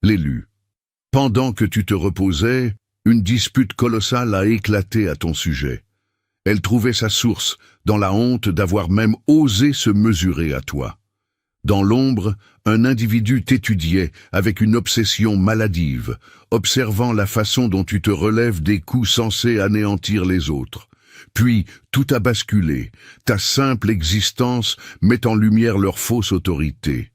L'élu. Pendant que tu te reposais, une dispute colossale a éclaté à ton sujet. Elle trouvait sa source dans la honte d'avoir même osé se mesurer à toi. Dans l'ombre, un individu t'étudiait avec une obsession maladive, observant la façon dont tu te relèves des coups censés anéantir les autres. Puis, tout a basculé, ta simple existence met en lumière leur fausse autorité.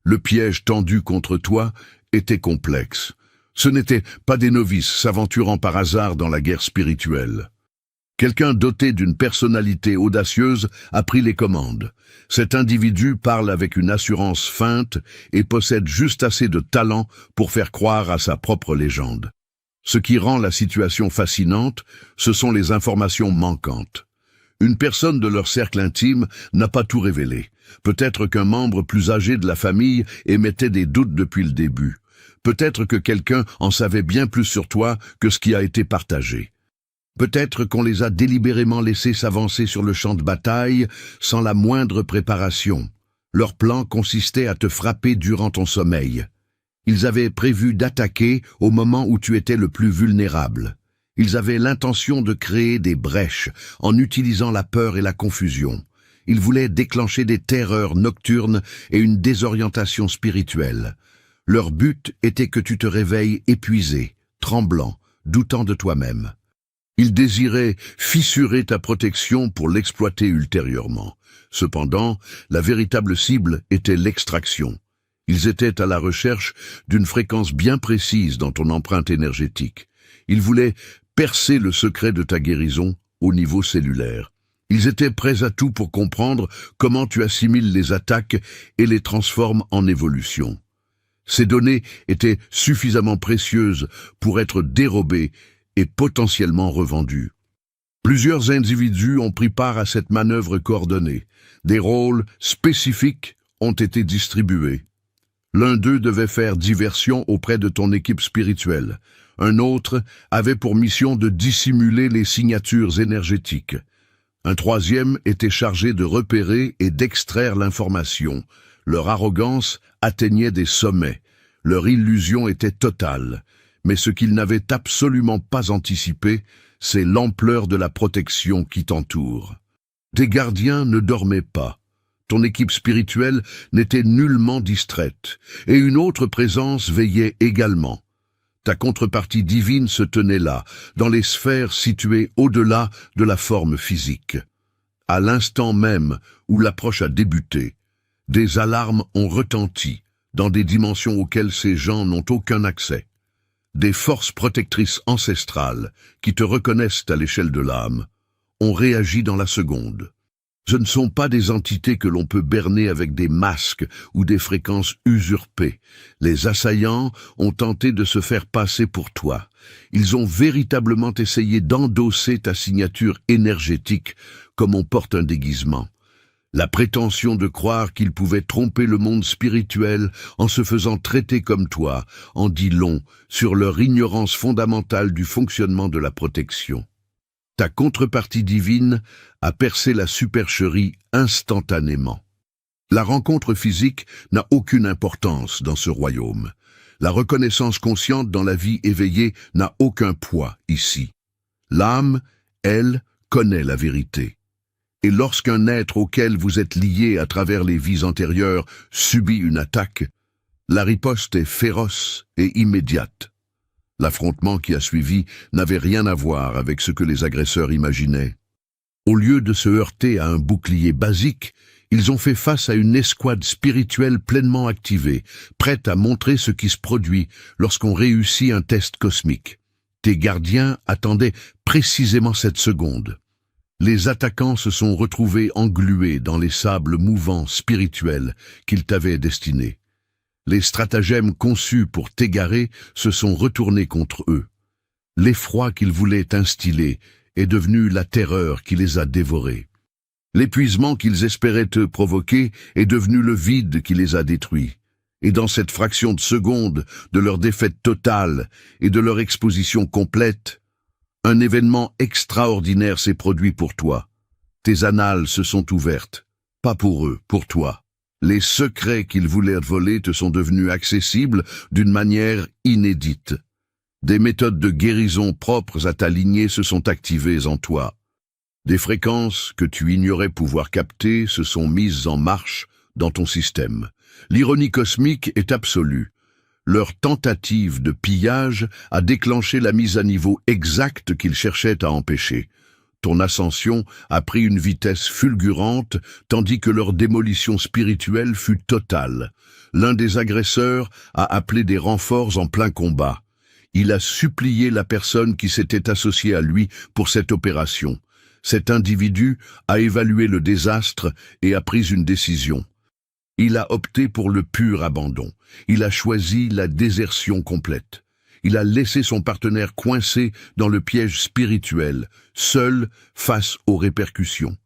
Le piège tendu contre toi était complexe. Ce n'étaient pas des novices s'aventurant par hasard dans la guerre spirituelle. Quelqu'un doté d'une personnalité audacieuse a pris les commandes. Cet individu parle avec une assurance feinte et possède juste assez de talent pour faire croire à sa propre légende. Ce qui rend la situation fascinante, ce sont les informations manquantes. Une personne de leur cercle intime n'a pas tout révélé. Peut-être qu'un membre plus âgé de la famille émettait des doutes depuis le début. Peut-être que quelqu'un en savait bien plus sur toi que ce qui a été partagé. Peut-être qu'on les a délibérément laissés s'avancer sur le champ de bataille sans la moindre préparation. Leur plan consistait à te frapper durant ton sommeil. Ils avaient prévu d'attaquer au moment où tu étais le plus vulnérable. Ils avaient l'intention de créer des brèches en utilisant la peur et la confusion. Ils voulaient déclencher des terreurs nocturnes et une désorientation spirituelle. Leur but était que tu te réveilles épuisé, tremblant, doutant de toi-même. Ils désiraient fissurer ta protection pour l'exploiter ultérieurement. Cependant, la véritable cible était l'extraction. Ils étaient à la recherche d'une fréquence bien précise dans ton empreinte énergétique. Ils voulaient percer le secret de ta guérison au niveau cellulaire. Ils étaient prêts à tout pour comprendre comment tu assimiles les attaques et les transformes en évolution. Ces données étaient suffisamment précieuses pour être dérobées et potentiellement revendues. Plusieurs individus ont pris part à cette manœuvre coordonnée. Des rôles spécifiques ont été distribués. L'un d'eux devait faire diversion auprès de ton équipe spirituelle. Un autre avait pour mission de dissimuler les signatures énergétiques. Un troisième était chargé de repérer et d'extraire l'information. Leur arrogance atteignait des sommets. Leur illusion était totale. Mais ce qu'ils n'avaient absolument pas anticipé, c'est l'ampleur de la protection qui t'entoure. Tes gardiens ne dormaient pas. Ton équipe spirituelle n'était nullement distraite, et une autre présence veillait également. Ta contrepartie divine se tenait là, dans les sphères situées au-delà de la forme physique. À l'instant même où l'approche a débuté, des alarmes ont retenti dans des dimensions auxquelles ces gens n'ont aucun accès. Des forces protectrices ancestrales, qui te reconnaissent à l'échelle de l'âme, ont réagi dans la seconde. Ce ne sont pas des entités que l'on peut berner avec des masques ou des fréquences usurpées. Les assaillants ont tenté de se faire passer pour toi. Ils ont véritablement essayé d'endosser ta signature énergétique comme on porte un déguisement. La prétention de croire qu'ils pouvaient tromper le monde spirituel en se faisant traiter comme toi en dit long sur leur ignorance fondamentale du fonctionnement de la protection. Ta contrepartie divine a percé la supercherie instantanément. La rencontre physique n'a aucune importance dans ce royaume. La reconnaissance consciente dans la vie éveillée n'a aucun poids ici. L'âme, elle, connaît la vérité. Et lorsqu'un être auquel vous êtes lié à travers les vies antérieures subit une attaque, la riposte est féroce et immédiate. L'affrontement qui a suivi n'avait rien à voir avec ce que les agresseurs imaginaient. Au lieu de se heurter à un bouclier basique, ils ont fait face à une escouade spirituelle pleinement activée, prête à montrer ce qui se produit lorsqu'on réussit un test cosmique. Tes gardiens attendaient précisément cette seconde. Les attaquants se sont retrouvés englués dans les sables mouvants spirituels qu'ils t'avaient destinés. Les stratagèmes conçus pour t'égarer se sont retournés contre eux. L'effroi qu'ils voulaient instiller est devenu la terreur qui les a dévorés. L'épuisement qu'ils espéraient te provoquer est devenu le vide qui les a détruits. Et dans cette fraction de seconde de leur défaite totale et de leur exposition complète, un événement extraordinaire s'est produit pour toi. Tes annales se sont ouvertes, pas pour eux, pour toi. Les secrets qu'ils voulaient voler te sont devenus accessibles d'une manière inédite. Des méthodes de guérison propres à ta lignée se sont activées en toi. Des fréquences que tu ignorais pouvoir capter se sont mises en marche dans ton système. L'ironie cosmique est absolue. Leur tentative de pillage a déclenché la mise à niveau exacte qu'ils cherchaient à empêcher. Ton ascension a pris une vitesse fulgurante, tandis que leur démolition spirituelle fut totale. L'un des agresseurs a appelé des renforts en plein combat. Il a supplié la personne qui s'était associée à lui pour cette opération. Cet individu a évalué le désastre et a pris une décision. Il a opté pour le pur abandon. Il a choisi la désertion complète. Il a laissé son partenaire coincé dans le piège spirituel, seul face aux répercussions.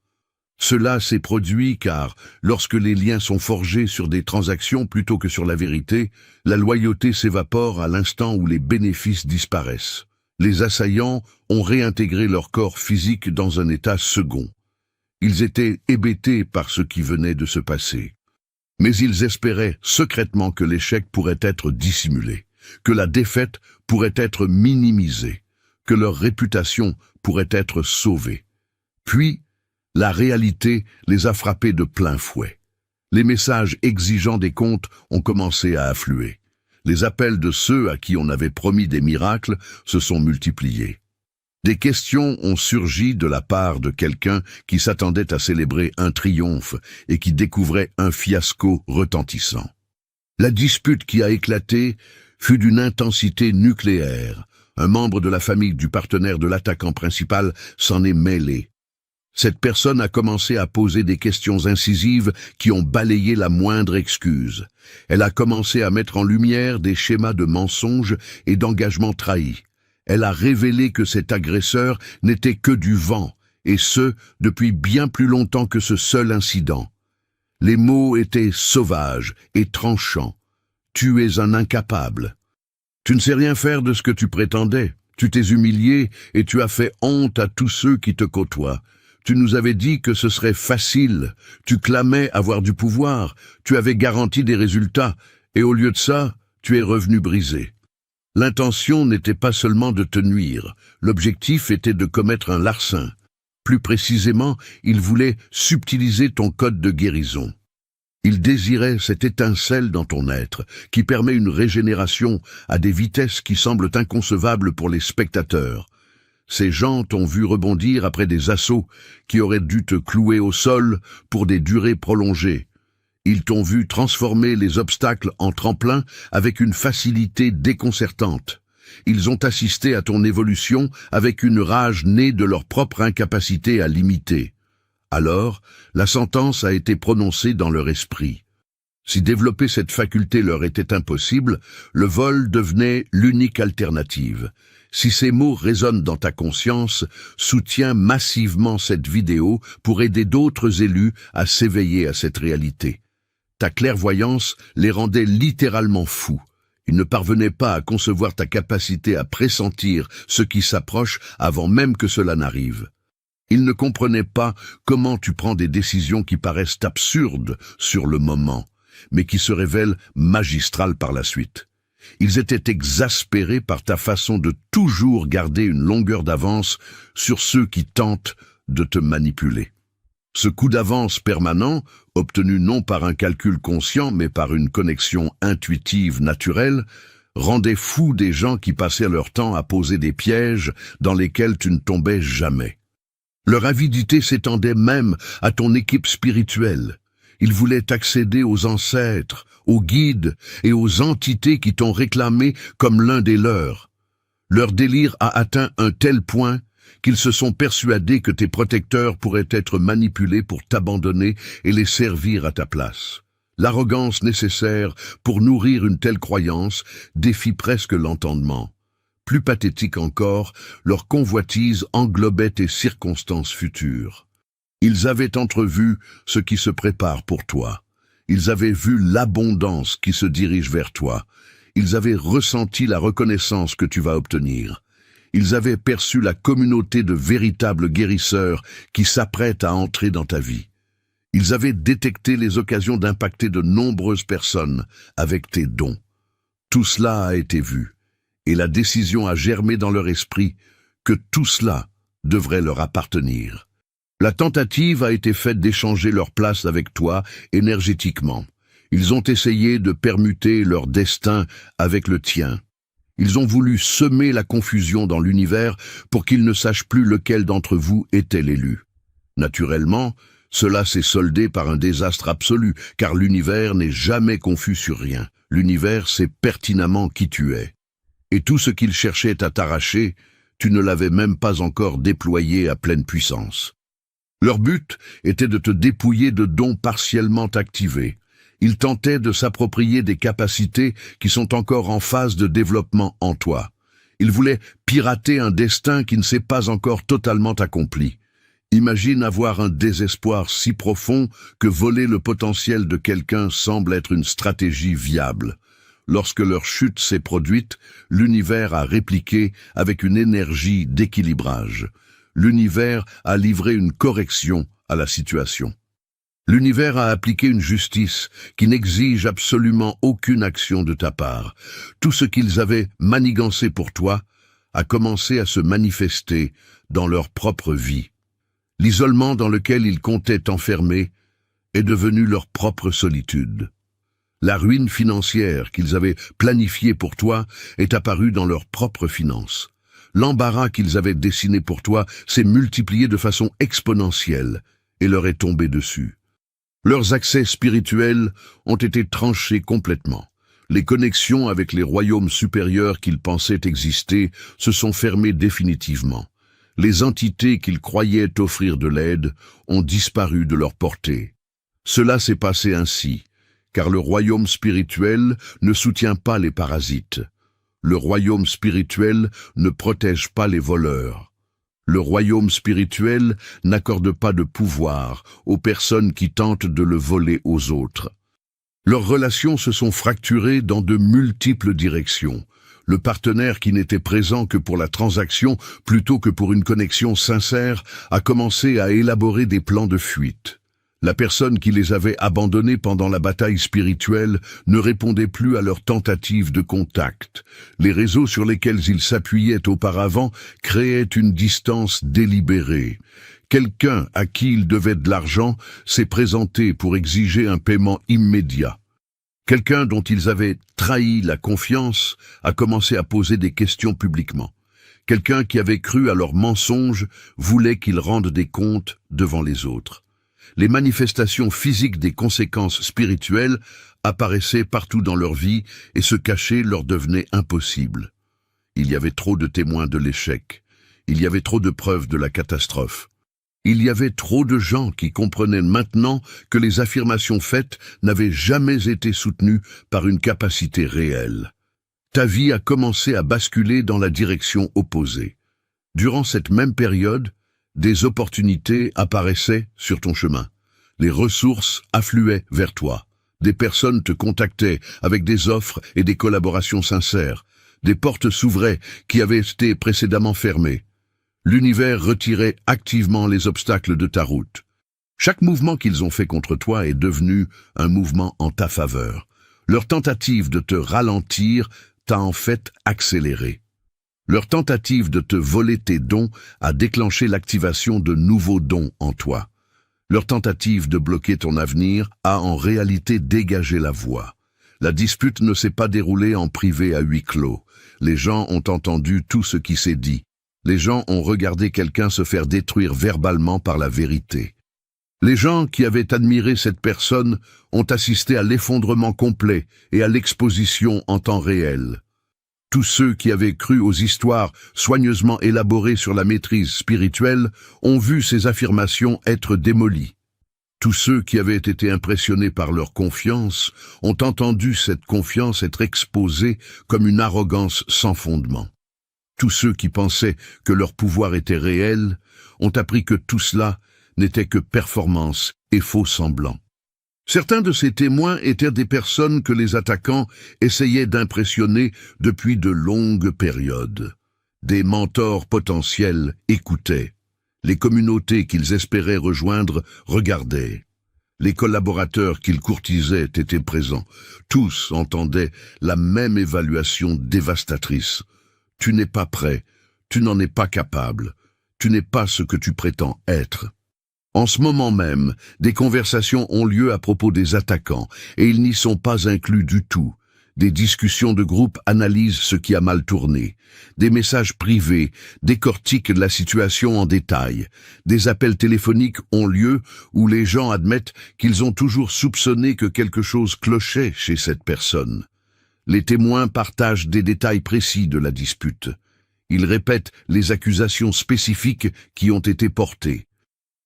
Cela s'est produit car, lorsque les liens sont forgés sur des transactions plutôt que sur la vérité, la loyauté s'évapore à l'instant où les bénéfices disparaissent. Les assaillants ont réintégré leur corps physique dans un état second. Ils étaient hébétés par ce qui venait de se passer. Mais ils espéraient secrètement que l'échec pourrait être dissimulé, que la défaite pourrait être minimisée, que leur réputation pourrait être sauvée. Puis, la réalité les a frappés de plein fouet. Les messages exigeants des comptes ont commencé à affluer. Les appels de ceux à qui on avait promis des miracles se sont multipliés. Des questions ont surgi de la part de quelqu'un qui s'attendait à célébrer un triomphe et qui découvrait un fiasco retentissant. La dispute qui a éclaté fut d'une intensité nucléaire. Un membre de la famille du partenaire de l'attaquant principal s'en est mêlé. Cette personne a commencé à poser des questions incisives qui ont balayé la moindre excuse. Elle a commencé à mettre en lumière des schémas de mensonges et d'engagements trahis. Elle a révélé que cet agresseur n'était que du vent, et ce, depuis bien plus longtemps que ce seul incident. Les mots étaient sauvages et tranchants. Tu es un incapable. Tu ne sais rien faire de ce que tu prétendais. Tu t'es humilié et tu as fait honte à tous ceux qui te côtoient. Tu nous avais dit que ce serait facile. Tu clamais avoir du pouvoir. Tu avais garanti des résultats. Et au lieu de ça, tu es revenu brisé. L'intention n'était pas seulement de te nuire. L'objectif était de commettre un larcin. Plus précisément, il voulait subtiliser ton code de guérison. Il désirait cette étincelle dans ton être, qui permet une régénération à des vitesses qui semblent inconcevables pour les spectateurs. Ces gens t'ont vu rebondir après des assauts qui auraient dû te clouer au sol pour des durées prolongées. Ils t'ont vu transformer les obstacles en tremplins avec une facilité déconcertante. Ils ont assisté à ton évolution avec une rage née de leur propre incapacité à l'imiter. Alors, la sentence a été prononcée dans leur esprit. Si développer cette faculté leur était impossible, le vol devenait l'unique alternative. Si ces mots résonnent dans ta conscience, soutiens massivement cette vidéo pour aider d'autres élus à s'éveiller à cette réalité. Ta clairvoyance les rendait littéralement fous. Ils ne parvenaient pas à concevoir ta capacité à pressentir ce qui s'approche avant même que cela n'arrive. Ils ne comprenaient pas comment tu prends des décisions qui paraissent absurdes sur le moment, mais qui se révèlent magistrales par la suite. Ils étaient exaspérés par ta façon de toujours garder une longueur d'avance sur ceux qui tentent de te manipuler. Ce coup d'avance permanent, obtenu non par un calcul conscient mais par une connexion intuitive naturelle, rendait fou des gens qui passaient leur temps à poser des pièges dans lesquels tu ne tombais jamais. Leur avidité s'étendait même à ton équipe spirituelle. Ils voulaient accéder aux ancêtres, aux guides et aux entités qui t'ont réclamé comme l'un des leurs. Leur délire a atteint un tel point qu'ils se sont persuadés que tes protecteurs pourraient être manipulés pour t'abandonner et les servir à ta place. L'arrogance nécessaire pour nourrir une telle croyance défie presque l'entendement. Plus pathétique encore, leur convoitise englobait tes circonstances futures. Ils avaient entrevu ce qui se prépare pour toi. Ils avaient vu l'abondance qui se dirige vers toi. Ils avaient ressenti la reconnaissance que tu vas obtenir. Ils avaient perçu la communauté de véritables guérisseurs qui s'apprêtent à entrer dans ta vie. Ils avaient détecté les occasions d'impacter de nombreuses personnes avec tes dons. Tout cela a été vu, et la décision a germé dans leur esprit que tout cela devrait leur appartenir. La tentative a été faite d'échanger leur place avec toi énergétiquement. Ils ont essayé de permuter leur destin avec le tien. Ils ont voulu semer la confusion dans l'univers pour qu'ils ne sachent plus lequel d'entre vous était l'élu. Naturellement, cela s'est soldé par un désastre absolu, car l'univers n'est jamais confus sur rien. L'univers sait pertinemment qui tu es. Et tout ce qu'il cherchait à t'arracher, tu ne l'avais même pas encore déployé à pleine puissance. Leur but était de te dépouiller de dons partiellement activés. Ils tentaient de s'approprier des capacités qui sont encore en phase de développement en toi. Ils voulaient pirater un destin qui ne s'est pas encore totalement accompli. Imagine avoir un désespoir si profond que voler le potentiel de quelqu'un semble être une stratégie viable. Lorsque leur chute s'est produite, l'univers a répliqué avec une énergie d'équilibrage. L'univers a livré une correction à la situation. L'univers a appliqué une justice qui n'exige absolument aucune action de ta part. Tout ce qu'ils avaient manigancé pour toi a commencé à se manifester dans leur propre vie. L'isolement dans lequel ils comptaient t'enfermer est devenu leur propre solitude. La ruine financière qu'ils avaient planifiée pour toi est apparue dans leurs propres finances. L'embarras qu'ils avaient dessiné pour toi s'est multiplié de façon exponentielle et leur est tombé dessus. Leurs accès spirituels ont été tranchés complètement. Les connexions avec les royaumes supérieurs qu'ils pensaient exister se sont fermées définitivement. Les entités qu'ils croyaient offrir de l'aide ont disparu de leur portée. Cela s'est passé ainsi, car le royaume spirituel ne soutient pas les parasites. Le royaume spirituel ne protège pas les voleurs. Le royaume spirituel n'accorde pas de pouvoir aux personnes qui tentent de le voler aux autres. Leurs relations se sont fracturées dans de multiples directions. Le partenaire qui n'était présent que pour la transaction plutôt que pour une connexion sincère a commencé à élaborer des plans de fuite. La personne qui les avait abandonnés pendant la bataille spirituelle ne répondait plus à leurs tentatives de contact. Les réseaux sur lesquels ils s'appuyaient auparavant créaient une distance délibérée. Quelqu'un à qui ils devaient de l'argent s'est présenté pour exiger un paiement immédiat. Quelqu'un dont ils avaient trahi la confiance a commencé à poser des questions publiquement. Quelqu'un qui avait cru à leurs mensonges voulait qu'ils rendent des comptes devant les autres. Les manifestations physiques des conséquences spirituelles apparaissaient partout dans leur vie et se cacher leur devenait impossible. Il y avait trop de témoins de l'échec. Il y avait trop de preuves de la catastrophe. Il y avait trop de gens qui comprenaient maintenant que les affirmations faites n'avaient jamais été soutenues par une capacité réelle. Ta vie a commencé à basculer dans la direction opposée. Durant cette même période, des opportunités apparaissaient sur ton chemin. Les ressources affluaient vers toi. Des personnes te contactaient avec des offres et des collaborations sincères. Des portes s'ouvraient qui avaient été précédemment fermées. L'univers retirait activement les obstacles de ta route. Chaque mouvement qu'ils ont fait contre toi est devenu un mouvement en ta faveur. Leur tentative de te ralentir t'a en fait accéléré. Leur tentative de te voler tes dons a déclenché l'activation de nouveaux dons en toi. Leur tentative de bloquer ton avenir a en réalité dégagé la voie. La dispute ne s'est pas déroulée en privé à huis clos. Les gens ont entendu tout ce qui s'est dit. Les gens ont regardé quelqu'un se faire détruire verbalement par la vérité. Les gens qui avaient admiré cette personne ont assisté à l'effondrement complet et à l'exposition en temps réel. Tous ceux qui avaient cru aux histoires soigneusement élaborées sur la maîtrise spirituelle ont vu ces affirmations être démolies. Tous ceux qui avaient été impressionnés par leur confiance ont entendu cette confiance être exposée comme une arrogance sans fondement. Tous ceux qui pensaient que leur pouvoir était réel ont appris que tout cela n'était que performance et faux semblants. Certains de ces témoins étaient des personnes que les attaquants essayaient d'impressionner depuis de longues périodes. Des mentors potentiels écoutaient. Les communautés qu'ils espéraient rejoindre regardaient. Les collaborateurs qu'il courtisait étaient présents. Tous entendaient la même évaluation dévastatrice. Tu n'es pas prêt, tu n'en es pas capable, tu n'es pas ce que tu prétends être. En ce moment même, des conversations ont lieu à propos des attaquants, et ils n'y sont pas inclus du tout. Des discussions de groupe analysent ce qui a mal tourné. Des messages privés décortiquent la situation en détail. Des appels téléphoniques ont lieu où les gens admettent qu'ils ont toujours soupçonné que quelque chose clochait chez cette personne. Les témoins partagent des détails précis de la dispute. Ils répètent les accusations spécifiques qui ont été portées.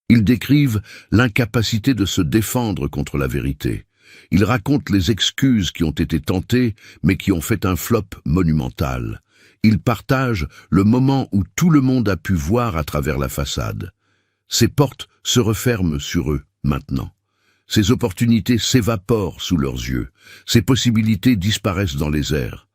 Ils décrivent l'incapacité de se défendre contre la vérité. Ils racontent les excuses qui ont été tentées, mais qui ont fait un flop monumental. Ils partagent le moment où tout le monde a pu voir à travers la façade. Ces portes se referment sur eux, maintenant. Ces opportunités s'évaporent sous leurs yeux. Ces possibilités disparaissent dans les airs.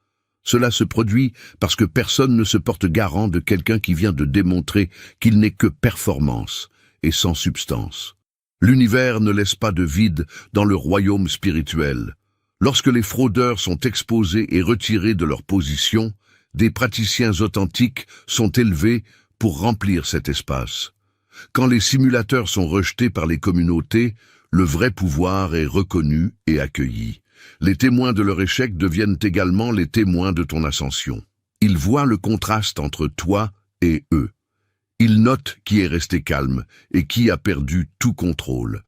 Cela se produit parce que personne ne se porte garant de quelqu'un qui vient de démontrer qu'il n'est que performance et sans substance. L'univers ne laisse pas de vide dans le royaume spirituel. Lorsque les fraudeurs sont exposés et retirés de leur position, des praticiens authentiques sont élevés pour remplir cet espace. Quand les simulateurs sont rejetés par les communautés, le vrai pouvoir est reconnu et accueilli. Les témoins de leur échec deviennent également les témoins de ton ascension. Ils voient le contraste entre toi et eux. Ils notent qui est resté calme et qui a perdu tout contrôle.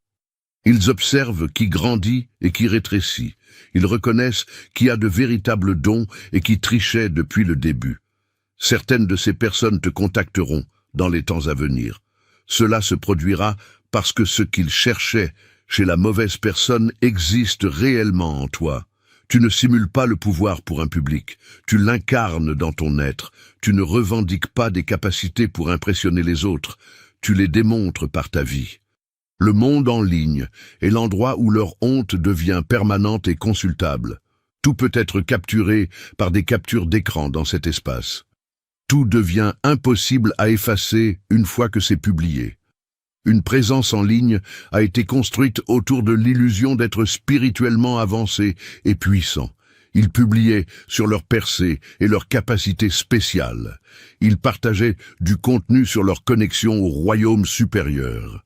Ils observent qui grandit et qui rétrécit. Ils reconnaissent qui a de véritables dons et qui trichait depuis le début. Certaines de ces personnes te contacteront dans les temps à venir. Cela se produira parce que ce qu'ils cherchaient chez la mauvaise personne existe réellement en toi. Tu ne simules pas le pouvoir pour un public, tu l'incarnes dans ton être, tu ne revendiques pas des capacités pour impressionner les autres, tu les démontres par ta vie. Le monde en ligne est l'endroit où leur honte devient permanente et consultable. Tout peut être capturé par des captures d'écran dans cet espace. Tout devient impossible à effacer une fois que c'est publié. Une présence en ligne a été construite autour de l'illusion d'être spirituellement avancé et puissant. Ils publiaient sur leurs percées et leurs capacités spéciales. Ils partageaient du contenu sur leur connexion au royaume supérieur.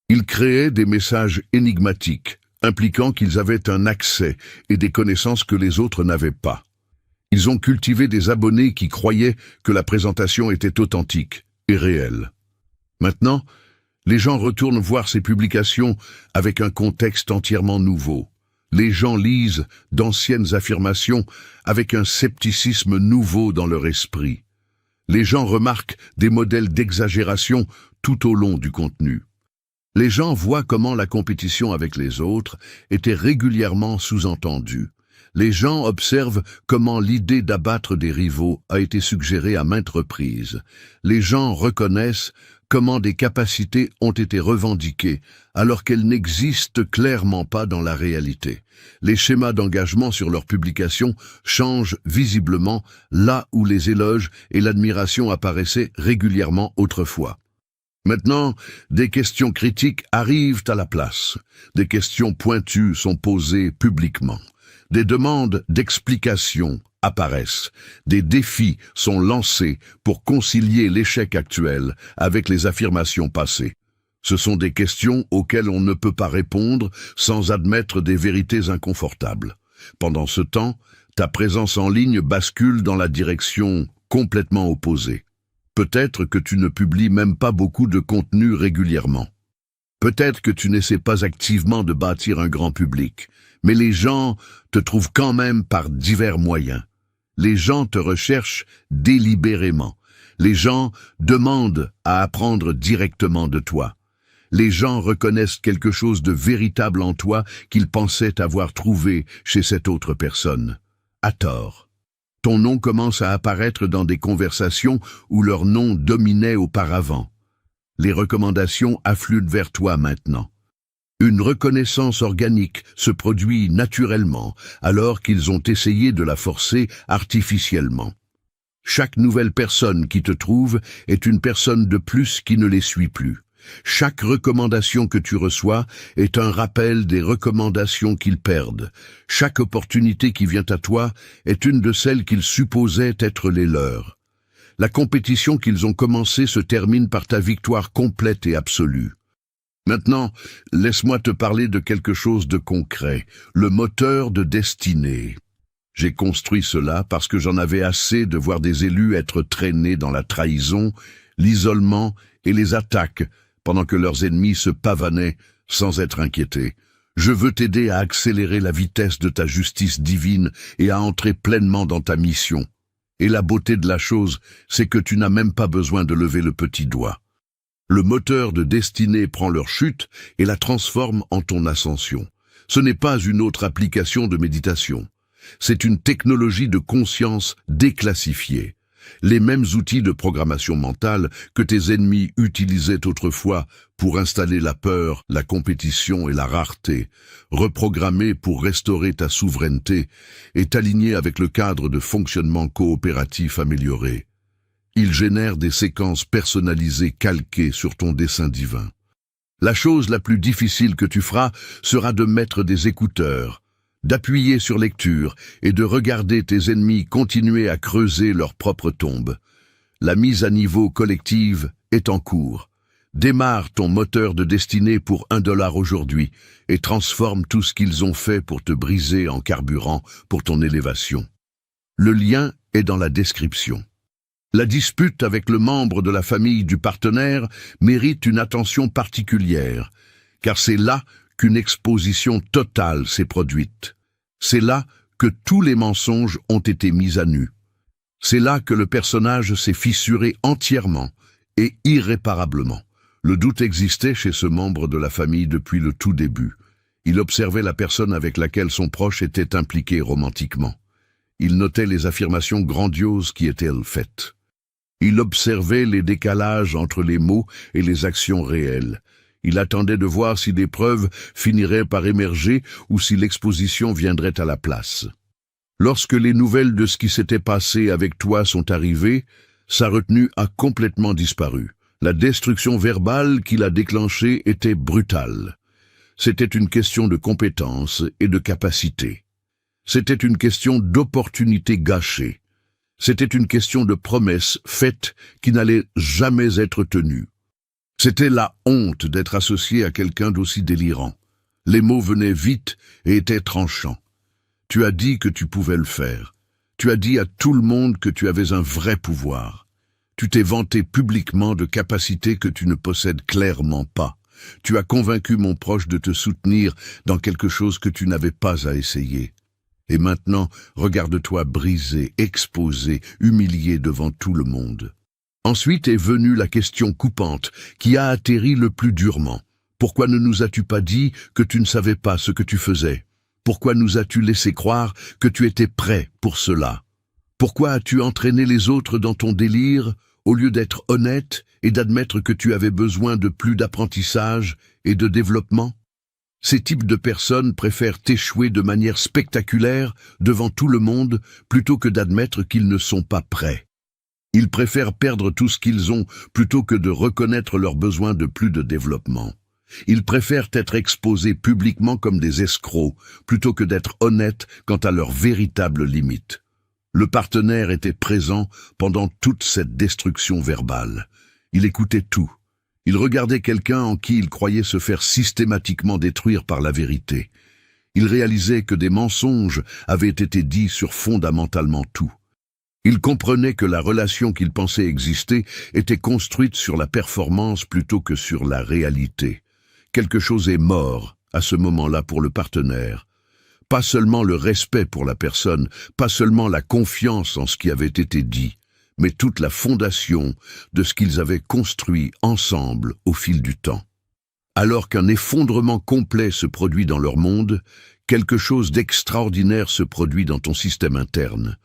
Ils créaient des messages énigmatiques, impliquant qu'ils avaient un accès et des connaissances que les autres n'avaient pas. Ils ont cultivé des abonnés qui croyaient que la présentation était authentique et réelle. Maintenant, les gens retournent voir ces publications avec un contexte entièrement nouveau. Les gens lisent d'anciennes affirmations avec un scepticisme nouveau dans leur esprit. Les gens remarquent des modèles d'exagération tout au long du contenu. Les gens voient comment la compétition avec les autres était régulièrement sous-entendue. Les gens observent comment l'idée d'abattre des rivaux a été suggérée à maintes reprises. Les gens reconnaissent comment des capacités ont été revendiquées alors qu'elles n'existent clairement pas dans la réalité. Les schémas d'engagement sur leurs publications changent visiblement là où les éloges et l'admiration apparaissaient régulièrement autrefois. Maintenant, des questions critiques arrivent à la place. Des questions pointues sont posées publiquement. Des demandes d'explications apparaissent. Des défis sont lancés pour concilier l'échec actuel avec les affirmations passées. Ce sont des questions auxquelles on ne peut pas répondre sans admettre des vérités inconfortables. Pendant ce temps, ta présence en ligne bascule dans la direction complètement opposée. Peut-être que tu ne publies même pas beaucoup de contenu régulièrement. Peut-être que tu n'essaies pas activement de bâtir un grand public, mais les gens te trouvent quand même par divers moyens. Les gens te recherchent délibérément. Les gens demandent à apprendre directement de toi. Les gens reconnaissent quelque chose de véritable en toi qu'ils pensaient avoir trouvé chez cette autre personne. À tort. Ton nom commence à apparaître dans des conversations où leur nom dominait auparavant. Les recommandations affluent vers toi maintenant. Une reconnaissance organique se produit naturellement alors qu'ils ont essayé de la forcer artificiellement. Chaque nouvelle personne qui te trouve est une personne de plus qui ne les suit plus. Chaque recommandation que tu reçois est un rappel des recommandations qu'ils perdent. Chaque opportunité qui vient à toi est une de celles qu'ils supposaient être les leurs. La compétition qu'ils ont commencée se termine par ta victoire complète et absolue. Maintenant, laisse-moi te parler de quelque chose de concret, le moteur de destinée. J'ai construit cela parce que j'en avais assez de voir des élus être traînés dans la trahison, l'isolement et les attaques, pendant que leurs ennemis se pavanaient sans être inquiétés. Je veux t'aider à accélérer la vitesse de ta justice divine et à entrer pleinement dans ta mission. Et la beauté de la chose, c'est que tu n'as même pas besoin de lever le petit doigt. Le moteur de destinée prend leur chute et la transforme en ton ascension. Ce n'est pas une autre application de méditation. C'est une technologie de conscience déclassifiée. Les mêmes outils de programmation mentale que tes ennemis utilisaient autrefois pour installer la peur, la compétition et la rareté, reprogrammés pour restaurer ta souveraineté et t'aligner avec le cadre de fonctionnement coopératif amélioré. Ils génèrent des séquences personnalisées calquées sur ton dessein divin. La chose la plus difficile que tu feras sera de mettre des écouteurs, d'appuyer sur lecture et de regarder tes ennemis continuer à creuser leur propre tombe. La mise à niveau collective est en cours. Démarre ton moteur de destinée pour $1 aujourd'hui et transforme tout ce qu'ils ont fait pour te briser en carburant pour ton élévation. Le lien est dans la description. La dispute avec le membre de la famille du partenaire mérite une attention particulière, car c'est là qu'une exposition totale s'est produite. C'est là que tous les mensonges ont été mis à nu. C'est là que le personnage s'est fissuré entièrement et irréparablement. Le doute existait chez ce membre de la famille depuis le tout début. Il observait la personne avec laquelle son proche était impliqué romantiquement. Il notait les affirmations grandioses qui étaient faites. Il observait les décalages entre les mots et les actions réelles. Il attendait de voir si des preuves finiraient par émerger ou si l'exposition viendrait à la place. Lorsque les nouvelles de ce qui s'était passé avec toi sont arrivées, sa retenue a complètement disparu. La destruction verbale qu'il a déclenchée était brutale. C'était une question de compétence et de capacité. C'était une question d'opportunité gâchée. C'était une question de promesses faites qui n'allaient jamais être tenues. C'était la honte d'être associé à quelqu'un d'aussi délirant. Les mots venaient vite et étaient tranchants. Tu as dit que tu pouvais le faire. Tu as dit à tout le monde que tu avais un vrai pouvoir. Tu t'es vanté publiquement de capacités que tu ne possèdes clairement pas. Tu as convaincu mon proche de te soutenir dans quelque chose que tu n'avais pas à essayer. Et maintenant, regarde-toi brisé, exposé, humilié devant tout le monde. Ensuite est venue la question coupante, qui a atterri le plus durement. Pourquoi ne nous as-tu pas dit que tu ne savais pas ce que tu faisais? Pourquoi nous as-tu laissé croire que tu étais prêt pour cela? Pourquoi as-tu entraîné les autres dans ton délire, au lieu d'être honnête et d'admettre que tu avais besoin de plus d'apprentissage et de développement? Ces types de personnes préfèrent échouer de manière spectaculaire devant tout le monde plutôt que d'admettre qu'ils ne sont pas prêts. Ils préfèrent perdre tout ce qu'ils ont plutôt que de reconnaître leur besoin de plus de développement. Ils préfèrent être exposés publiquement comme des escrocs plutôt que d'être honnêtes quant à leurs véritables limites. Le partenaire était présent pendant toute cette destruction verbale. Il écoutait tout. Il regardait quelqu'un en qui il croyait se faire systématiquement détruire par la vérité. Il réalisait que des mensonges avaient été dits sur fondamentalement tout. Il comprenait que la relation qu'il pensait exister était construite sur la performance plutôt que sur la réalité. Quelque chose est mort à ce moment-là pour le partenaire. Pas seulement le respect pour la personne, pas seulement la confiance en ce qui avait été dit, mais toute la fondation de ce qu'ils avaient construit ensemble au fil du temps. Alors qu'un effondrement complet se produit dans leur monde, quelque chose d'extraordinaire se produit dans ton système interne.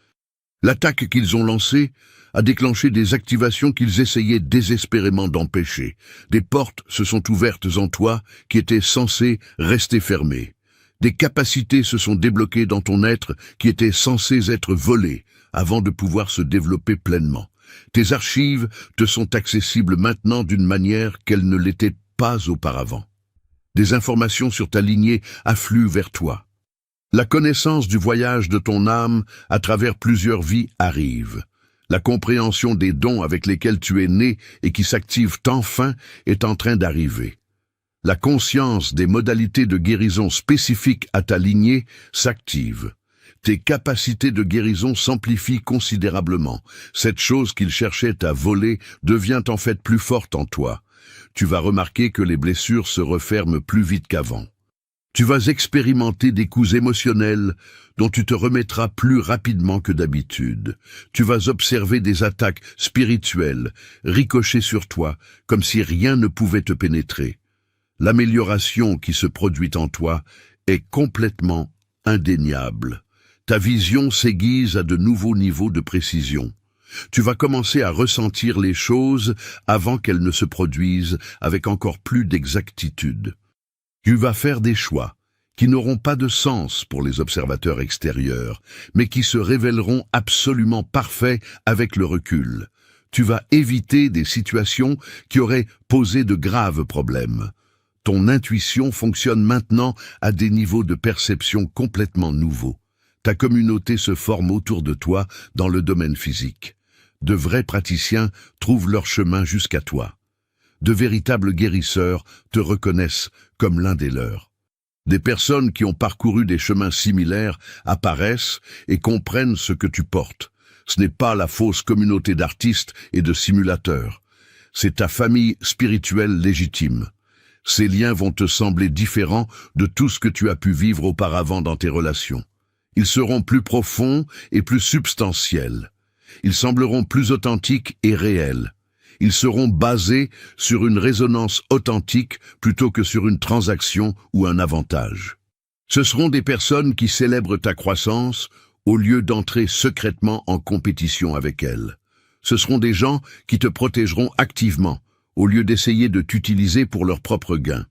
L'attaque qu'ils ont lancée a déclenché des activations qu'ils essayaient désespérément d'empêcher. Des portes se sont ouvertes en toi qui étaient censées rester fermées. Des capacités se sont débloquées dans ton être qui étaient censées être volées avant de pouvoir se développer pleinement. Tes archives te sont accessibles maintenant d'une manière qu'elles ne l'étaient pas auparavant. Des informations sur ta lignée affluent vers toi. La connaissance du voyage de ton âme à travers plusieurs vies arrive. La compréhension des dons avec lesquels tu es né et qui s'activent enfin est en train d'arriver. La conscience des modalités de guérison spécifiques à ta lignée s'active. Tes capacités de guérison s'amplifient considérablement. Cette chose qu'ils cherchaient à voler devient en fait plus forte en toi. Tu vas remarquer que les blessures se referment plus vite qu'avant. Tu vas expérimenter des coups émotionnels dont tu te remettras plus rapidement que d'habitude. Tu vas observer des attaques spirituelles ricocher sur toi comme si rien ne pouvait te pénétrer. L'amélioration qui se produit en toi est complètement indéniable. Ta vision s'aiguise à de nouveaux niveaux de précision. Tu vas commencer à ressentir les choses avant qu'elles ne se produisent avec encore plus d'exactitude. Tu vas faire des choix qui n'auront pas de sens pour les observateurs extérieurs, mais qui se révéleront absolument parfaits avec le recul. Tu vas éviter des situations qui auraient posé de graves problèmes. Ton intuition fonctionne maintenant à des niveaux de perception complètement nouveaux. Ta communauté se forme autour de toi dans le domaine physique. De vrais praticiens trouvent leur chemin jusqu'à toi. De véritables guérisseurs te reconnaissent comme l'un des leurs. Des personnes qui ont parcouru des chemins similaires apparaissent et comprennent ce que tu portes. Ce n'est pas la fausse communauté d'artistes et de simulateurs. C'est ta famille spirituelle légitime. Ces liens vont te sembler différents de tout ce que tu as pu vivre auparavant dans tes relations. Ils seront plus profonds et plus substantiels. Ils sembleront plus authentiques et réels. Ils seront basés sur une résonance authentique plutôt que sur une transaction ou un avantage. Ce seront des personnes qui célèbrent ta croissance au lieu d'entrer secrètement en compétition avec elle. Ce seront des gens qui te protégeront activement au lieu d'essayer de t'utiliser pour leur propre gain.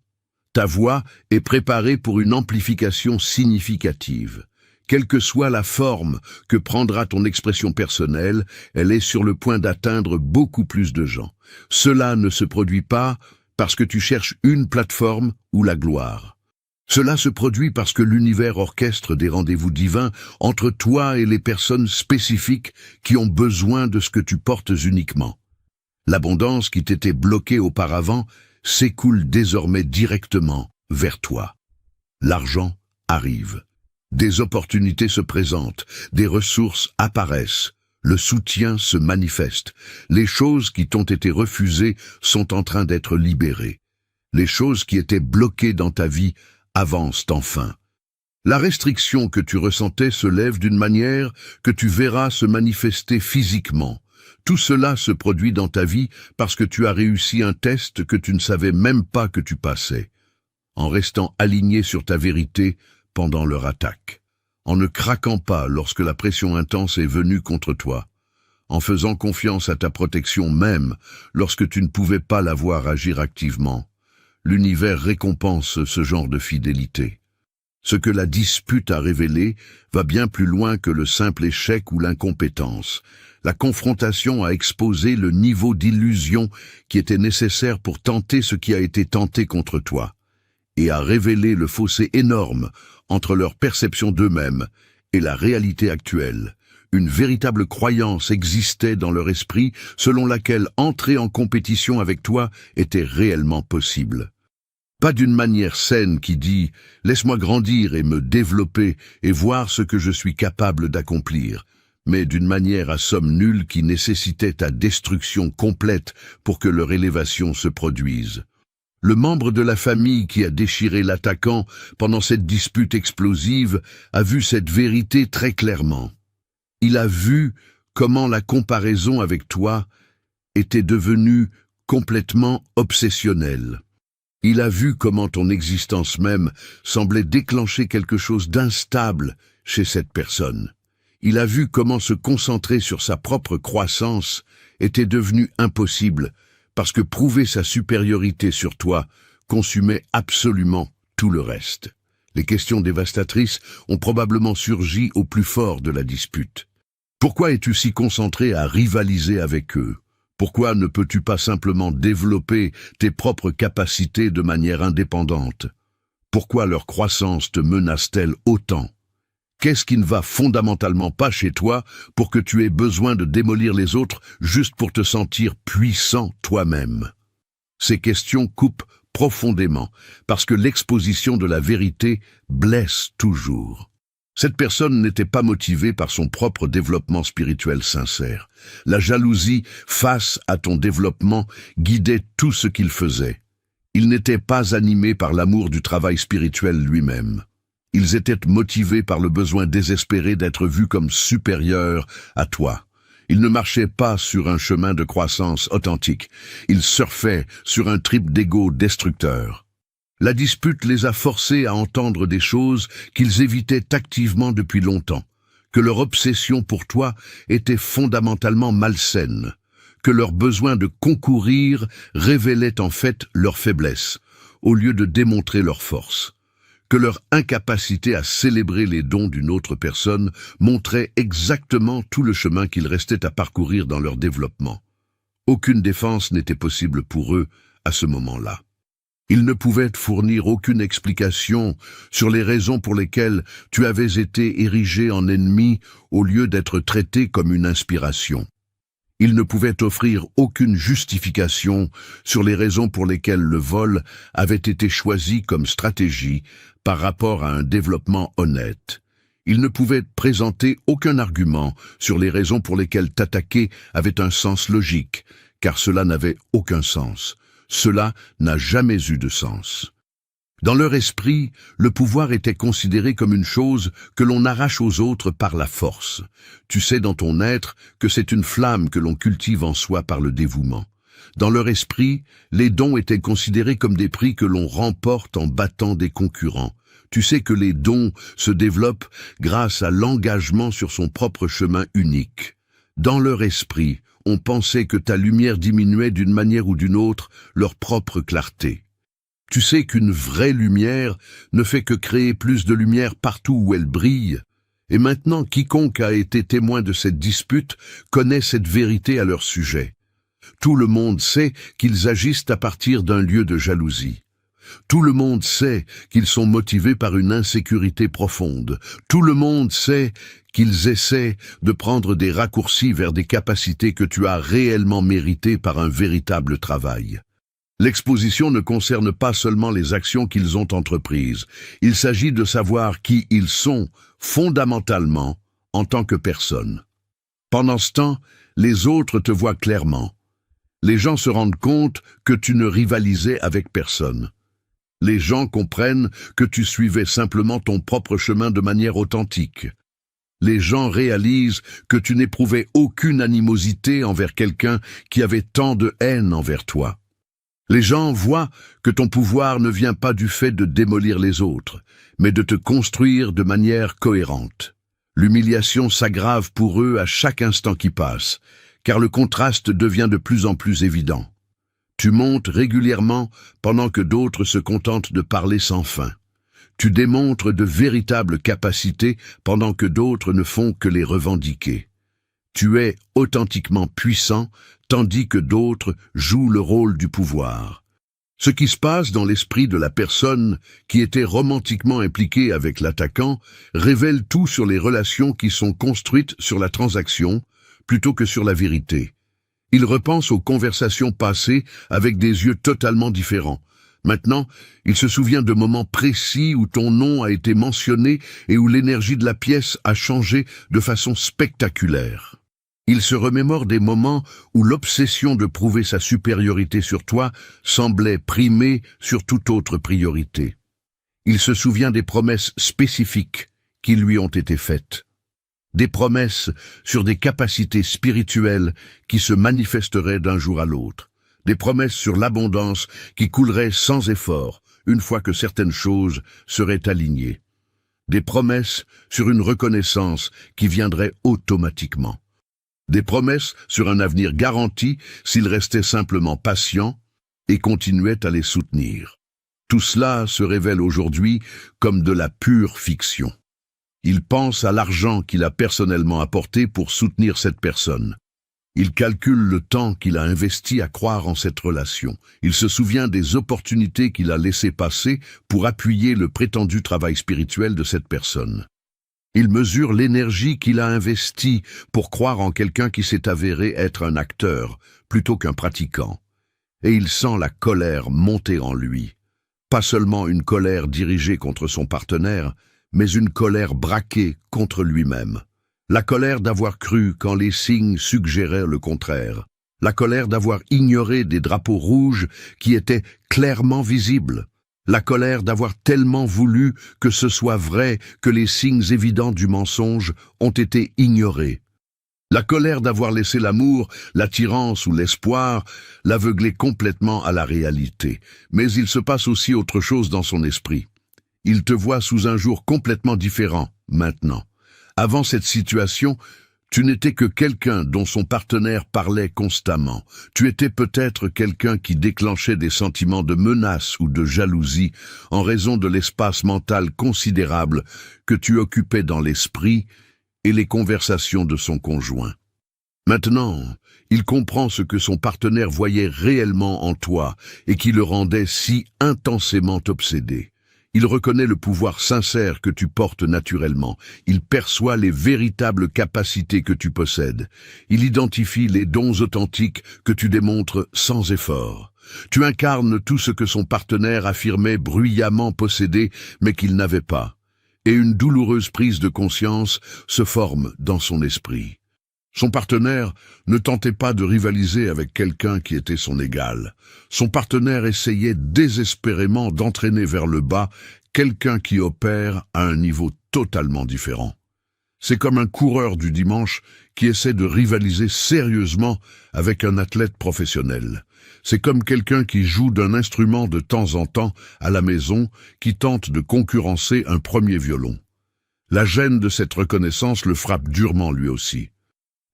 Ta voix est préparée pour une amplification significative. Quelle que soit la forme que prendra ton expression personnelle, elle est sur le point d'atteindre beaucoup plus de gens. Cela ne se produit pas parce que tu cherches une plateforme ou la gloire. Cela se produit parce que l'univers orchestre des rendez-vous divins entre toi et les personnes spécifiques qui ont besoin de ce que tu portes uniquement. L'abondance qui t'était bloquée auparavant s'écoule désormais directement vers toi. L'argent arrive. Des opportunités se présentent, des ressources apparaissent, le soutien se manifeste. Les choses qui t'ont été refusées sont en train d'être libérées. Les choses qui étaient bloquées dans ta vie avancent enfin. La restriction que tu ressentais se lève d'une manière que tu verras se manifester physiquement. Tout cela se produit dans ta vie parce que tu as réussi un test que tu ne savais même pas que tu passais. En restant aligné sur ta vérité pendant leur attaque, en ne craquant pas lorsque la pression intense est venue contre toi, en faisant confiance à ta protection même lorsque tu ne pouvais pas la voir agir activement. L'univers récompense ce genre de fidélité. Ce que la dispute a révélé va bien plus loin que le simple échec ou l'incompétence. La confrontation a exposé le niveau d'illusion qui était nécessaire pour tenter ce qui a été tenté contre toi, et a révélé le fossé énorme entre leur perception d'eux-mêmes et la réalité actuelle. Une véritable croyance existait dans leur esprit selon laquelle entrer en compétition avec toi était réellement possible. Pas d'une manière saine qui dit « laisse-moi grandir et me développer et voir ce que je suis capable d'accomplir », mais d'une manière à somme nulle qui nécessitait ta destruction complète pour que leur élévation se produise. Le membre de la famille qui a déchiré l'attaquant pendant cette dispute explosive a vu cette vérité très clairement. Il a vu comment la comparaison avec toi était devenue complètement obsessionnelle. Il a vu comment ton existence même semblait déclencher quelque chose d'instable chez cette personne. Il a vu comment se concentrer sur sa propre croissance était devenu impossible, parce que prouver sa supériorité sur toi consumait absolument tout le reste. Les questions dévastatrices ont probablement surgi au plus fort de la dispute. Pourquoi es-tu si concentré à rivaliser avec eux? Pourquoi ne peux-tu pas simplement développer tes propres capacités de manière indépendante? Pourquoi leur croissance te menace-t-elle autant? Qu'est-ce qui ne va fondamentalement pas chez toi pour que tu aies besoin de démolir les autres juste pour te sentir puissant toi-même? Ces questions coupent profondément parce que l'exposition de la vérité blesse toujours. Cette personne n'était pas motivée par son propre développement spirituel sincère. La jalousie face à ton développement guidait tout ce qu'il faisait. Ils n'étaient pas animés par l'amour du travail spirituel lui-même. Ils étaient motivés par le besoin désespéré d'être vus comme supérieurs à toi. Ils ne marchaient pas sur un chemin de croissance authentique. Ils surfaient sur un trip d'ego destructeur. La dispute les a forcés à entendre des choses qu'ils évitaient activement depuis longtemps, que leur obsession pour toi était fondamentalement malsaine, que leur besoin de concourir révélait en fait leur faiblesse, au lieu de démontrer leur force, que leur incapacité à célébrer les dons d'une autre personne montrait exactement tout le chemin qu'il restait à parcourir dans leur développement. Aucune défense n'était possible pour eux à ce moment-là. Ils ne pouvaient te fournir aucune explication sur les raisons pour lesquelles tu avais été érigé en ennemi au lieu d'être traité comme une inspiration. Ils ne pouvaient offrir aucune justification sur les raisons pour lesquelles le vol avait été choisi comme stratégie par rapport à un développement honnête. Ils ne pouvaient présenter aucun argument sur les raisons pour lesquelles t'attaquer avait un sens logique, car cela n'avait aucun sens. Cela n'a jamais eu de sens. Dans leur esprit, le pouvoir était considéré comme une chose que l'on arrache aux autres par la force. Tu sais dans ton être que c'est une flamme que l'on cultive en soi par le dévouement. Dans leur esprit, les dons étaient considérés comme des prix que l'on remporte en battant des concurrents. Tu sais que les dons se développent grâce à l'engagement sur son propre chemin unique. Dans leur esprit, on pensait que ta lumière diminuait d'une manière ou d'une autre leur propre clarté. Tu sais qu'une vraie lumière ne fait que créer plus de lumière partout où elle brille. Et maintenant, quiconque a été témoin de cette dispute connaît cette vérité à leur sujet. Tout le monde sait qu'ils agissent à partir d'un lieu de jalousie. Tout le monde sait qu'ils sont motivés par une insécurité profonde. Tout le monde sait qu'ils essaient de prendre des raccourcis vers des capacités que tu as réellement méritées par un véritable travail. L'exposition ne concerne pas seulement les actions qu'ils ont entreprises. Il s'agit de savoir qui ils sont, fondamentalement, en tant que personne. Pendant ce temps, les autres te voient clairement. Les gens se rendent compte que tu ne rivalisais avec personne. Les gens comprennent que tu suivais simplement ton propre chemin de manière authentique. Les gens réalisent que tu n'éprouvais aucune animosité envers quelqu'un qui avait tant de haine envers toi. Les gens voient que ton pouvoir ne vient pas du fait de démolir les autres, mais de te construire de manière cohérente. L'humiliation s'aggrave pour eux à chaque instant qui passe, car le contraste devient de plus en plus évident. Tu montes régulièrement pendant que d'autres se contentent de parler sans fin. Tu démontres de véritables capacités pendant que d'autres ne font que les revendiquer. Tu es authentiquement puissant, tandis que d'autres jouent le rôle du pouvoir. Ce qui se passe dans l'esprit de la personne qui était romantiquement impliquée avec l'attaquant révèle tout sur les relations qui sont construites sur la transaction plutôt que sur la vérité. Il repense aux conversations passées avec des yeux totalement différents. Maintenant, il se souvient de moments précis où ton nom a été mentionné et où l'énergie de la pièce a changé de façon spectaculaire. Il se remémore des moments où l'obsession de prouver sa supériorité sur toi semblait primer sur toute autre priorité. Il se souvient des promesses spécifiques qui lui ont été faites. Des promesses sur des capacités spirituelles qui se manifesteraient d'un jour à l'autre. Des promesses sur l'abondance qui couleraient sans effort une fois que certaines choses seraient alignées. Des promesses sur une reconnaissance qui viendrait automatiquement. Des promesses sur un avenir garanti s'il restait simplement patient et continuait à les soutenir. Tout cela se révèle aujourd'hui comme de la pure fiction. Il pense à l'argent qu'il a personnellement apporté pour soutenir cette personne. Il calcule le temps qu'il a investi à croire en cette relation. Il se souvient des opportunités qu'il a laissées passer pour appuyer le prétendu travail spirituel de cette personne. Il mesure l'énergie qu'il a investie pour croire en quelqu'un qui s'est avéré être un acteur plutôt qu'un pratiquant. Et il sent la colère monter en lui. Pas seulement une colère dirigée contre son partenaire, mais une colère braquée contre lui-même. La colère d'avoir cru quand les signes suggéraient le contraire. La colère d'avoir ignoré des drapeaux rouges qui étaient clairement visibles. La colère d'avoir tellement voulu que ce soit vrai que les signes évidents du mensonge ont été ignorés. La colère d'avoir laissé l'amour, l'attirance ou l'espoir l'aveugler complètement à la réalité. Mais il se passe aussi autre chose dans son esprit. Il te voit sous un jour complètement différent, maintenant. Avant cette situation, tu n'étais que quelqu'un dont son partenaire parlait constamment. Tu étais peut-être quelqu'un qui déclenchait des sentiments de menace ou de jalousie en raison de l'espace mental considérable que tu occupais dans l'esprit et les conversations de son conjoint. Maintenant, il comprend ce que son partenaire voyait réellement en toi et qui le rendait si intensément obsédé. Il reconnaît le pouvoir sincère que tu portes naturellement. Il perçoit les véritables capacités que tu possèdes. Il identifie les dons authentiques que tu démontres sans effort. Tu incarnes tout ce que son partenaire affirmait bruyamment posséder, mais qu'il n'avait pas. Et une douloureuse prise de conscience se forme dans son esprit. Son partenaire ne tentait pas de rivaliser avec quelqu'un qui était son égal. Son partenaire essayait désespérément d'entraîner vers le bas quelqu'un qui opère à un niveau totalement différent. C'est comme un coureur du dimanche qui essaie de rivaliser sérieusement avec un athlète professionnel. C'est comme quelqu'un qui joue d'un instrument de temps en temps à la maison qui tente de concurrencer un premier violon. La gêne de cette reconnaissance le frappe durement lui aussi.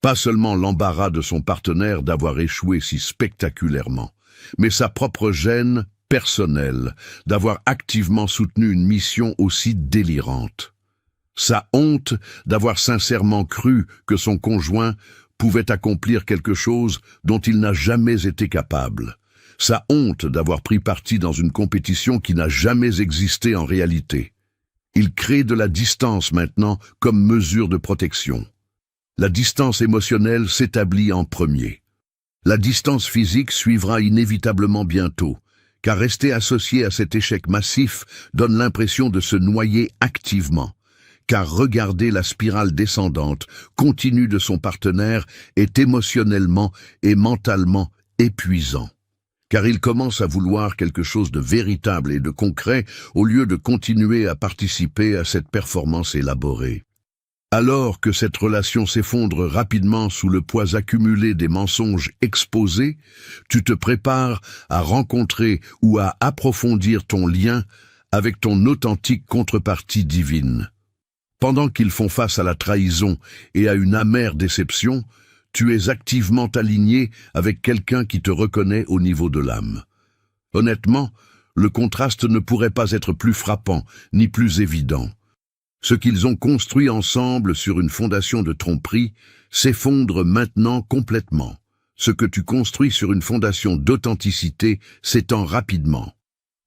Pas seulement l'embarras de son partenaire d'avoir échoué si spectaculairement, mais sa propre gêne personnelle d'avoir activement soutenu une mission aussi délirante. Sa honte d'avoir sincèrement cru que son conjoint pouvait accomplir quelque chose dont il n'a jamais été capable. Sa honte d'avoir pris parti dans une compétition qui n'a jamais existé en réalité. Il crée de la distance maintenant comme mesure de protection. La distance émotionnelle s'établit en premier. La distance physique suivra inévitablement bientôt, car rester associé à cet échec massif donne l'impression de se noyer activement. Car regarder la spirale descendante continue de son partenaire est émotionnellement et mentalement épuisant. Car il commence à vouloir quelque chose de véritable et de concret au lieu de continuer à participer à cette performance élaborée. Alors que cette relation s'effondre rapidement sous le poids accumulé des mensonges exposés, tu te prépares à rencontrer ou à approfondir ton lien avec ton authentique contrepartie divine. Pendant qu'ils font face à la trahison et à une amère déception, tu es activement aligné avec quelqu'un qui te reconnaît au niveau de l'âme. Honnêtement, le contraste ne pourrait pas être plus frappant ni plus évident. Ce qu'ils ont construit ensemble sur une fondation de tromperie s'effondre maintenant complètement. Ce que tu construis sur une fondation d'authenticité s'étend rapidement.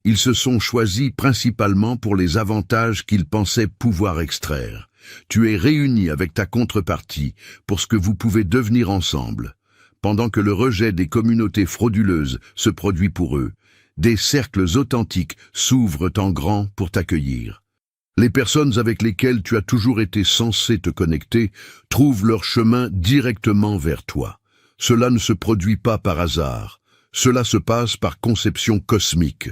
Ils se sont choisis principalement pour les avantages qu'ils pensaient pouvoir extraire. Tu es réuni avec ta contrepartie pour ce que vous pouvez devenir ensemble. Pendant que le rejet des communautés frauduleuses se produit pour eux, des cercles authentiques s'ouvrent en grand pour t'accueillir. Les personnes avec lesquelles tu as toujours été censé te connecter trouvent leur chemin directement vers toi. Cela ne se produit pas par hasard. Cela se passe par conception cosmique.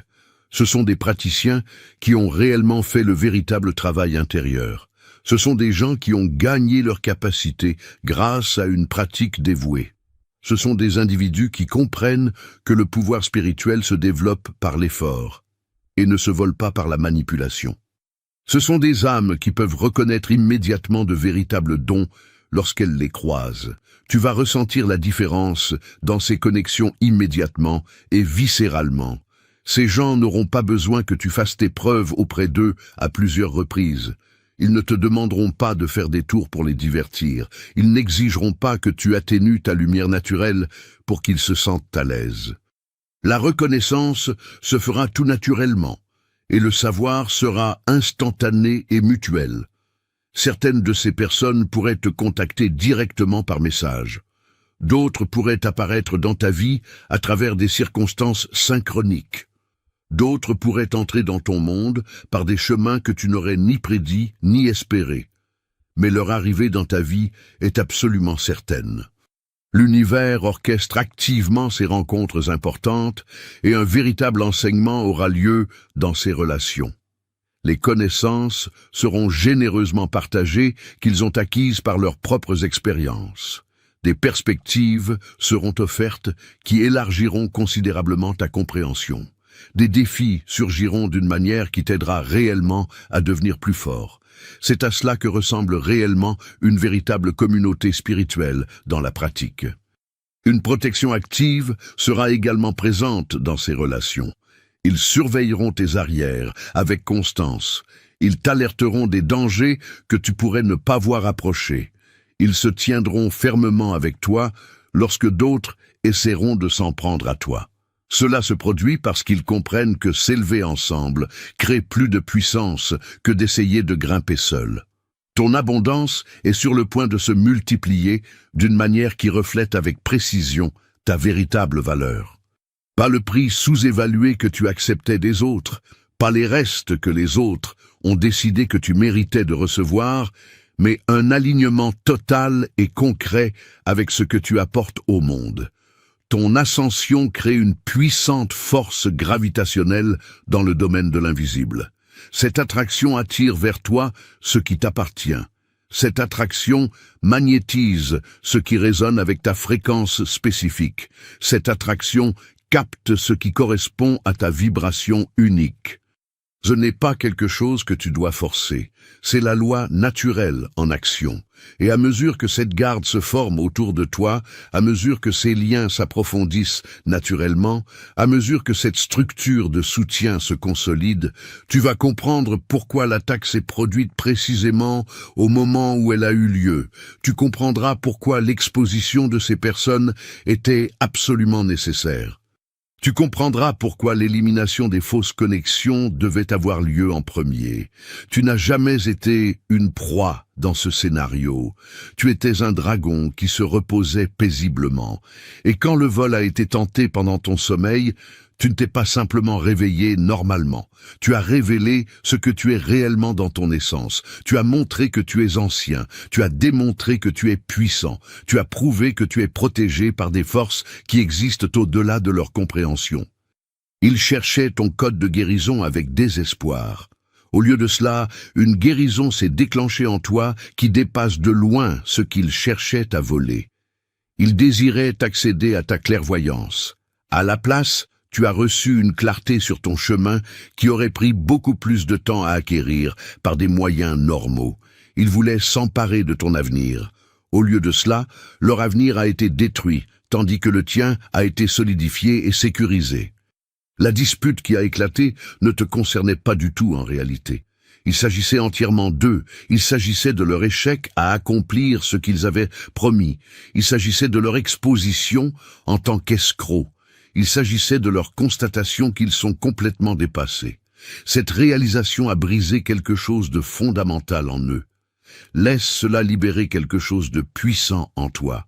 Ce sont des praticiens qui ont réellement fait le véritable travail intérieur. Ce sont des gens qui ont gagné leur capacité grâce à une pratique dévouée. Ce sont des individus qui comprennent que le pouvoir spirituel se développe par l'effort et ne se vole pas par la manipulation. Ce sont des âmes qui peuvent reconnaître immédiatement de véritables dons lorsqu'elles les croisent. Tu vas ressentir la différence dans ces connexions immédiatement et viscéralement. Ces gens n'auront pas besoin que tu fasses tes preuves auprès d'eux à plusieurs reprises. Ils ne te demanderont pas de faire des tours pour les divertir. Ils n'exigeront pas que tu atténues ta lumière naturelle pour qu'ils se sentent à l'aise. La reconnaissance se fera tout naturellement, et le savoir sera instantané et mutuel. Certaines de ces personnes pourraient te contacter directement par message. D'autres pourraient apparaître dans ta vie à travers des circonstances synchroniques. D'autres pourraient entrer dans ton monde par des chemins que tu n'aurais ni prédits ni espérés. Mais leur arrivée dans ta vie est absolument certaine. L'univers orchestre activement ces rencontres importantes et un véritable enseignement aura lieu dans ces relations. Les connaissances seront généreusement partagées qu'ils ont acquises par leurs propres expériences. Des perspectives seront offertes qui élargiront considérablement ta compréhension. Des défis surgiront d'une manière qui t'aidera réellement à devenir plus fort. C'est à cela que ressemble réellement une véritable communauté spirituelle dans la pratique. Une protection active sera également présente dans ces relations. Ils surveilleront tes arrières avec constance. Ils t'alerteront des dangers que tu pourrais ne pas voir approcher. Ils se tiendront fermement avec toi lorsque d'autres essaieront de s'en prendre à toi. Cela se produit parce qu'ils comprennent que s'élever ensemble crée plus de puissance que d'essayer de grimper seul. Ton abondance est sur le point de se multiplier d'une manière qui reflète avec précision ta véritable valeur. Pas le prix sous-évalué que tu acceptais des autres, pas les restes que les autres ont décidé que tu méritais de recevoir, mais un alignement total et concret avec ce que tu apportes au monde. Ton ascension crée une puissante force gravitationnelle dans le domaine de l'invisible. Cette attraction attire vers toi ce qui t'appartient. Cette attraction magnétise ce qui résonne avec ta fréquence spécifique. Cette attraction capte ce qui correspond à ta vibration unique. Ce n'est pas quelque chose que tu dois forcer, c'est la loi naturelle en action. Et à mesure que cette garde se forme autour de toi, à mesure que ces liens s'approfondissent naturellement, à mesure que cette structure de soutien se consolide, tu vas comprendre pourquoi l'attaque s'est produite précisément au moment où elle a eu lieu. Tu comprendras pourquoi l'exposition de ces personnes était absolument nécessaire. Tu comprendras pourquoi l'élimination des fausses connexions devait avoir lieu en premier. Tu n'as jamais été une proie dans ce scénario. Tu étais un dragon qui se reposait paisiblement. Et quand le vol a été tenté pendant ton sommeil, tu ne t'es pas simplement réveillé normalement. Tu as révélé ce que tu es réellement dans ton essence. Tu as montré que tu es ancien. Tu as démontré que tu es puissant. Tu as prouvé que tu es protégé par des forces qui existent au-delà de leur compréhension. Ils cherchaient ton code de guérison avec désespoir. Au lieu de cela, une guérison s'est déclenchée en toi qui dépasse de loin ce qu'ils cherchaient à voler. Ils désiraient accéder à ta clairvoyance. À la place, tu as reçu une clarté sur ton chemin qui aurait pris beaucoup plus de temps à acquérir par des moyens normaux. Ils voulaient s'emparer de ton avenir. Au lieu de cela, leur avenir a été détruit, tandis que le tien a été solidifié et sécurisé. La dispute qui a éclaté ne te concernait pas du tout en réalité. Il s'agissait entièrement d'eux, il s'agissait de leur échec à accomplir ce qu'ils avaient promis, il s'agissait de leur exposition en tant qu'escrocs. Il s'agissait de leur constatation qu'ils sont complètement dépassés. Cette réalisation a brisé quelque chose de fondamental en eux. Laisse cela libérer quelque chose de puissant en toi.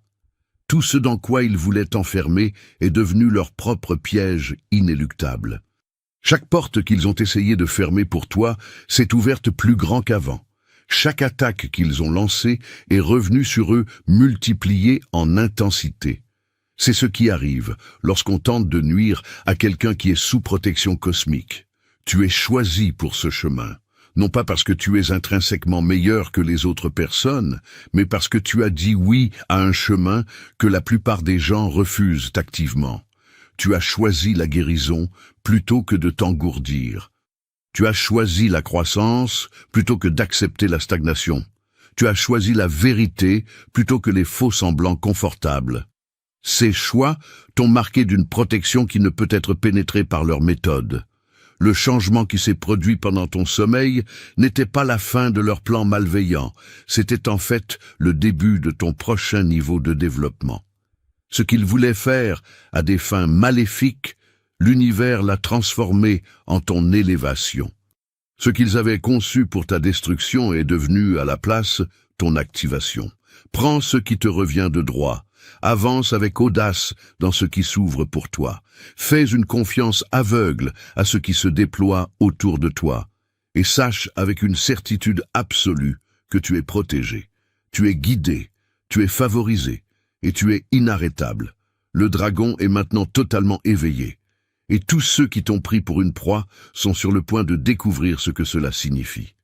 Tout ce dans quoi ils voulaient t'enfermer est devenu leur propre piège inéluctable. Chaque porte qu'ils ont essayé de fermer pour toi s'est ouverte plus grand qu'avant. Chaque attaque qu'ils ont lancée est revenue sur eux multipliée en intensité. C'est ce qui arrive lorsqu'on tente de nuire à quelqu'un qui est sous protection cosmique. Tu es choisi pour ce chemin, non pas parce que tu es intrinsèquement meilleur que les autres personnes, mais parce que tu as dit oui à un chemin que la plupart des gens refusent activement. Tu as choisi la guérison plutôt que de t'engourdir. Tu as choisi la croissance plutôt que d'accepter la stagnation. Tu as choisi la vérité plutôt que les faux semblants confortables. Ces choix t'ont marqué d'une protection qui ne peut être pénétrée par leur méthode. Le changement qui s'est produit pendant ton sommeil n'était pas la fin de leur plan malveillant, c'était en fait le début de ton prochain niveau de développement. Ce qu'ils voulaient faire à des fins maléfiques, l'univers l'a transformé en ton élévation. Ce qu'ils avaient conçu pour ta destruction est devenu, à la place, ton activation. Prends ce qui te revient de droit. Avance avec audace dans ce qui s'ouvre pour toi. Fais une confiance aveugle à ce qui se déploie autour de toi. Et sache avec une certitude absolue que tu es protégé. Tu es guidé, tu es favorisé et tu es inarrêtable. Le dragon est maintenant totalement éveillé. Et tous ceux qui t'ont pris pour une proie sont sur le point de découvrir ce que cela signifie.